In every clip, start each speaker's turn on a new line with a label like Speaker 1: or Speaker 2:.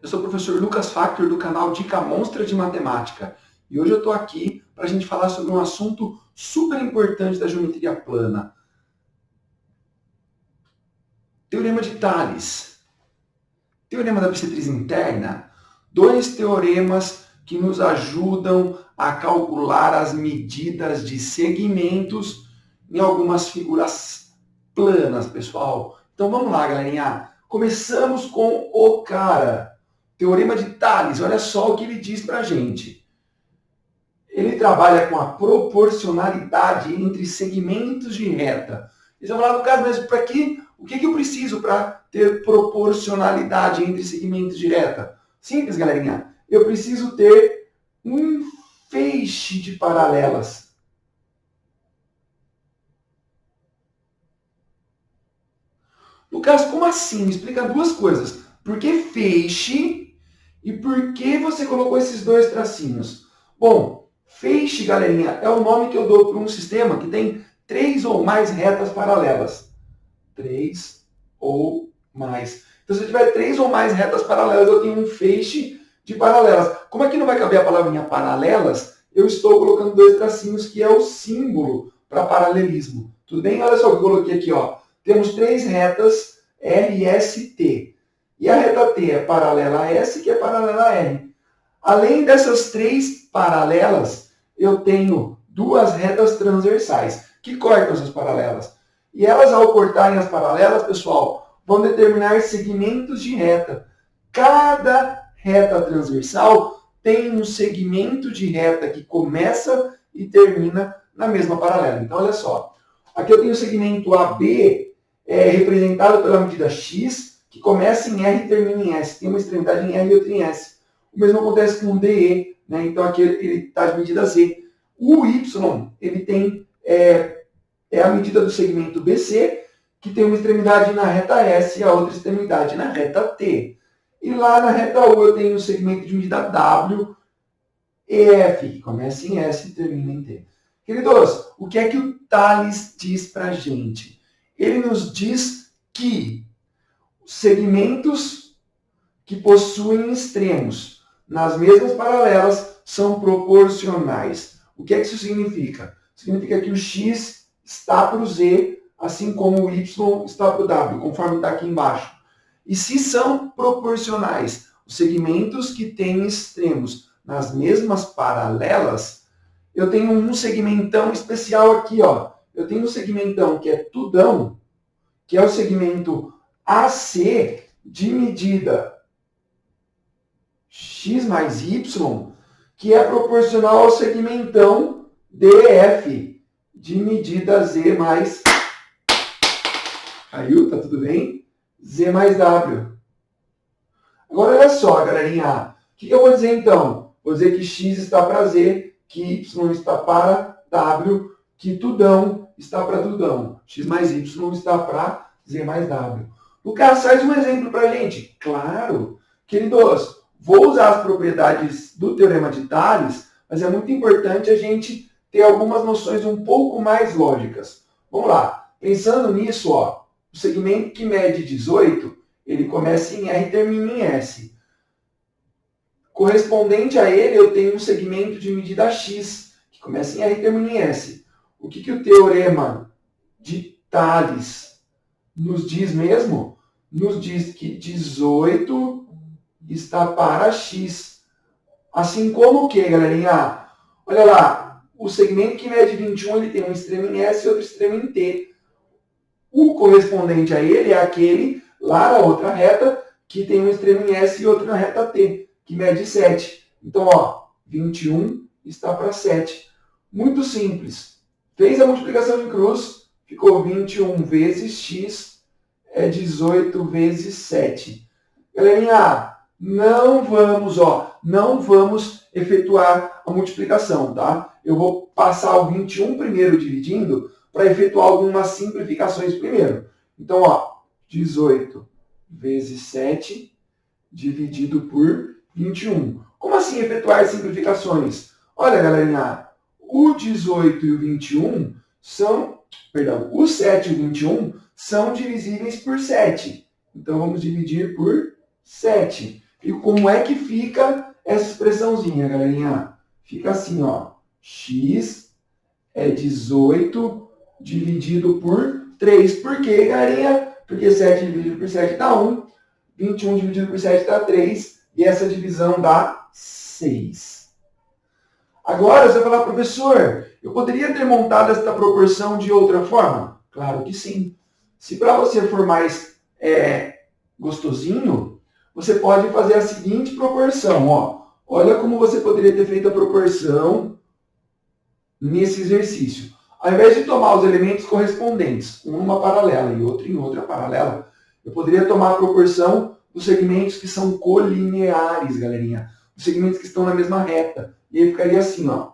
Speaker 1: Eu sou o professor Lucas Factor do canal Dica Monstra de Matemática e hoje eu estou aqui para a gente falar sobre um assunto super importante da geometria plana. Teorema de Tales. Teorema da bissetriz interna. Dois teoremas que nos ajudam a calcular as medidas de segmentos em algumas figuras planas, pessoal. Então vamos lá, galerinha. Começamos com o cara. Teorema de Tales, olha só o que ele diz para a gente. Ele trabalha com a proporcionalidade entre segmentos de reta. Eles vão falar, no caso mesmo, para quê? O que eu preciso para ter proporcionalidade entre segmentos de reta? Simples, galerinha. Eu preciso ter um feixe de paralelas. No caso, como assim? Me explica duas coisas. Por que feixe e por que você colocou esses dois tracinhos? Bom, feixe, galerinha, é o nome que eu dou para um sistema que tem 3 ou mais retas paralelas. 3 ou mais. Então, se eu tiver 3 ou mais retas paralelas, eu tenho um feixe de paralelas. Como aqui não vai caber a palavrinha paralelas, eu estou colocando dois tracinhos, que é o símbolo para paralelismo. Tudo bem? Olha só o que eu coloquei aqui, ó. Temos 3 retas R, S, T. E a reta T é paralela a S, que é paralela a R. Além dessas 3 paralelas, eu tenho 2 retas transversais, que cortam essas paralelas. E elas, ao cortarem as paralelas, pessoal, vão determinar segmentos de reta. Cada reta transversal tem um segmento de reta que começa e termina na mesma paralela. Então, olha só. Aqui eu tenho o segmento AB, representado pela medida x, que começa em R e termina em S. Tem uma extremidade em R e outra em S. O mesmo acontece com o DE, né? Então aqui ele está de medida Z. O Y, ele tem a medida do segmento BC, que tem uma extremidade na reta S e a outra extremidade na reta T. E lá na reta U eu tenho o segmento de medida W e F, que começa em S e termina em T. Queridos, o que é que o Tales diz para a gente? Ele nos diz que segmentos que possuem extremos nas mesmas paralelas são proporcionais. O que é que isso significa? Significa que o x está para o z, assim como o y está para o w, conforme está aqui embaixo. E se são proporcionais os segmentos que têm extremos nas mesmas paralelas, eu tenho um segmentão especial aqui, ó. Eu tenho um segmentão que é tudão, que é o segmento AC de medida x mais y, que é proporcional ao segmentão DF de medida z mais... Caiu? Tá tudo bem? Z mais W. Agora, olha só, galerinha. O que eu vou dizer, então? Vou dizer que x está para z, que y está para w, que tudão está para tudão. X mais y está para z mais w. Lucas, faz um exemplo para a gente. Claro. Queridos, vou usar as propriedades do Teorema de Tales, mas é muito importante a gente ter algumas noções um pouco mais lógicas. Vamos lá. Pensando nisso, ó, o segmento que mede 18, ele começa em R e termina em S. Correspondente a ele, eu tenho um segmento de medida x, que começa em R e termina em S. O que o Teorema de Tales nos diz mesmo? Nos diz que 18 está para x. Assim como o que, galerinha? Olha lá, o segmento que mede 21, ele tem um extremo em S e outro extremo em T. O correspondente a ele é aquele lá na outra reta que tem um extremo em S e outro na reta T, que mede 7. Então, ó, 21 está para 7. Muito simples. Fez a multiplicação em cruz, ficou 21 vezes x é 18 vezes 7. Galerinha, não vamos efetuar a multiplicação, tá? Eu vou passar o 21 primeiro dividindo para efetuar algumas simplificações primeiro. Então, ó, 18 vezes 7 dividido por 21. Como assim efetuar simplificações? Olha, galerinha, o 18 e o 21 são... Perdão, o 7 e o 21 são divisíveis por 7. Então, vamos dividir por 7. E como é que fica essa expressãozinha, galerinha? Fica assim, ó. X é 18 dividido por 3. Por quê, galerinha? Porque 7 dividido por 7 dá 1. 21 dividido por 7 dá 3. E essa divisão dá 6. Agora, você vai falar, professor, eu poderia ter montado esta proporção de outra forma? Claro que sim. Se para você for mais gostosinho, você pode fazer a seguinte proporção. Ó. Olha como você poderia ter feito a proporção nesse exercício. Ao invés de tomar os elementos correspondentes, um numa paralela e outro em outra paralela, eu poderia tomar a proporção dos segmentos que são colineares, galerinha. Os segmentos que estão na mesma reta. E aí ficaria assim, ó.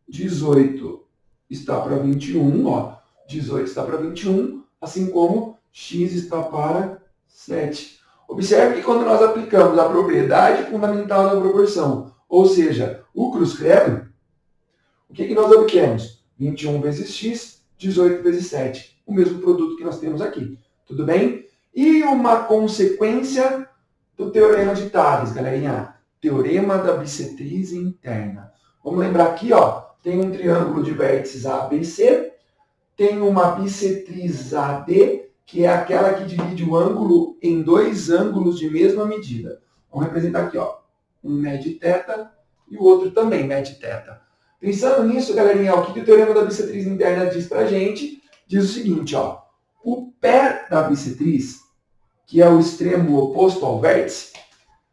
Speaker 1: 18 está para 21, ó. 18 está para 21, assim como x está para 7. Observe que quando nós aplicamos a propriedade fundamental da proporção, ou seja, o cruz-credo, o que nós obtemos? 21 vezes x, 18 vezes 7. O mesmo produto que nós temos aqui. Tudo bem? E uma consequência do teorema de Tales, galerinha. Teorema da bissetriz interna. Vamos lembrar aqui, ó, tem um triângulo de vértices ABC, tem uma bissetriz AD, que é aquela que divide o ângulo em dois ângulos de mesma medida. Vamos representar aqui, ó, um mede θ e o outro também mede θ. Pensando nisso, galerinha, o que o teorema da bissetriz interna diz pra gente? Diz o seguinte, ó, o pé da bissetriz, que é o extremo oposto ao vértice,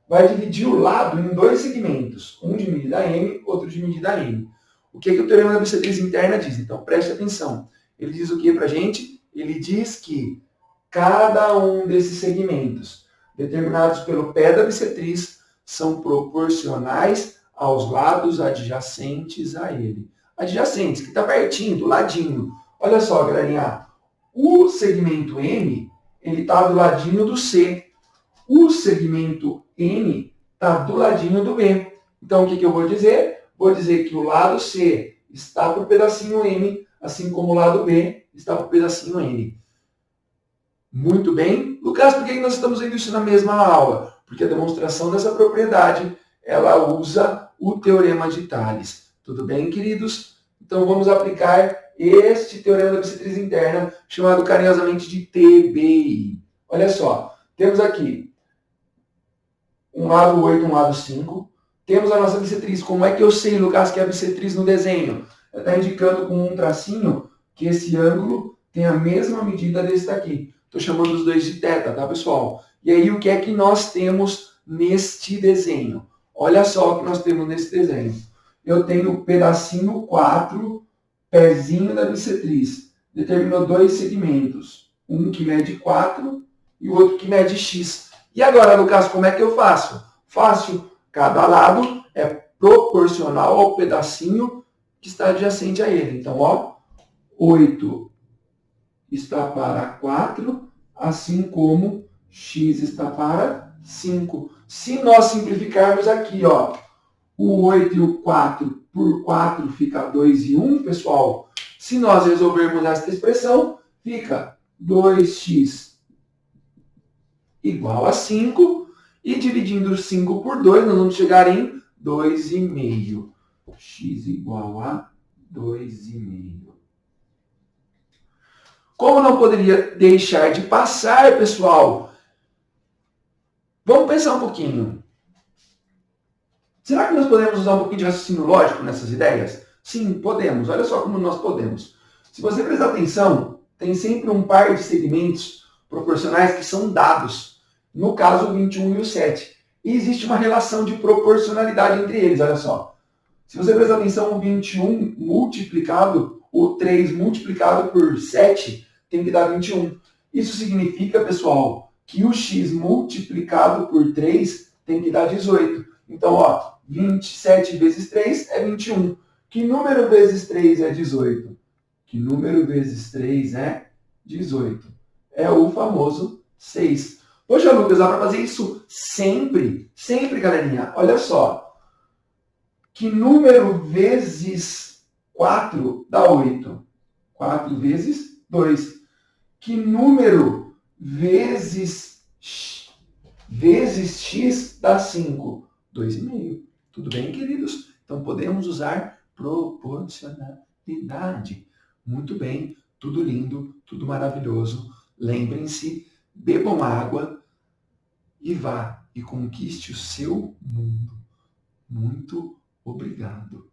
Speaker 1: vai dividir o lado em dois segmentos, um de medida m, outro de medida n. O que o teorema da bissetriz interna diz? Então, preste atenção. Ele diz o que pra gente? Ele diz que cada um desses segmentos, determinados pelo pé da bissetriz, são proporcionais aos lados adjacentes a ele. Adjacentes, que está pertinho, do ladinho. Olha só, galerinha. O segmento M, ele está do ladinho do C. O segmento N está do ladinho do B. Então, o que eu vou dizer? Vou dizer que o lado C está para o pedacinho M, assim como o lado B está para o pedacinho N. Muito bem. Lucas, por que nós estamos vendo isso na mesma aula? Porque a demonstração dessa propriedade, ela usa o teorema de Tales. Tudo bem, queridos? Então, vamos aplicar este teorema da bissetriz interna, chamado carinhosamente de TBI. Olha só, temos aqui um lado 8, um lado 5. Temos a nossa bissetriz. Como é que eu sei, Lucas, que é a bissetriz no desenho? Ela está indicando com um tracinho que esse ângulo tem a mesma medida desse daqui. Estou chamando os dois de θ, tá, pessoal? E aí, o que é que nós temos neste desenho? Olha só o que nós temos nesse desenho. Eu tenho o pedacinho 4, pezinho da bissetriz. Determinou dois segmentos. Um que mede 4 e o outro que mede x. E agora, Lucas, como é que eu faço? Fácil. Cada lado é proporcional ao pedacinho que está adjacente a ele. Então, ó, 8 está para 4, assim como x está para 5. Se nós simplificarmos aqui, ó, o 8 e o 4 por 4 fica 2 e 1, pessoal. Se nós resolvermos esta expressão, fica 2x igual a 5. E dividindo 5 por 2, nós vamos chegar em 2,5. X igual a 2,5. Como não poderia deixar de passar, pessoal? Vamos pensar um pouquinho. Será que nós podemos usar um pouquinho de raciocínio lógico nessas ideias? Sim, podemos. Olha só como nós podemos. Se você prestar atenção, tem sempre um par de segmentos proporcionais que são dados. No caso, o 21 e o 7. E existe uma relação de proporcionalidade entre eles, olha só. Se você prestar atenção, o 21 multiplicado, o 3 multiplicado por 7 tem que dar 21. Isso significa, pessoal, que o x multiplicado por 3 tem que dar 18. Então, ó, 27 vezes 3 é 21. Que número vezes 3 é 18? Que número vezes 3 é 18? É o famoso 6. Poxa, Lucas, dá para fazer isso sempre? Sempre, galerinha. Olha só. Que número vezes 4 dá 8? 4 vezes 2. Que número vezes vezes x dá 5. 2,5. Tudo bem, queridos? Então podemos usar proporcionalidade. Muito bem, tudo lindo, tudo maravilhoso. Lembrem-se, bebam água e vá e conquiste o seu mundo. Muito obrigado.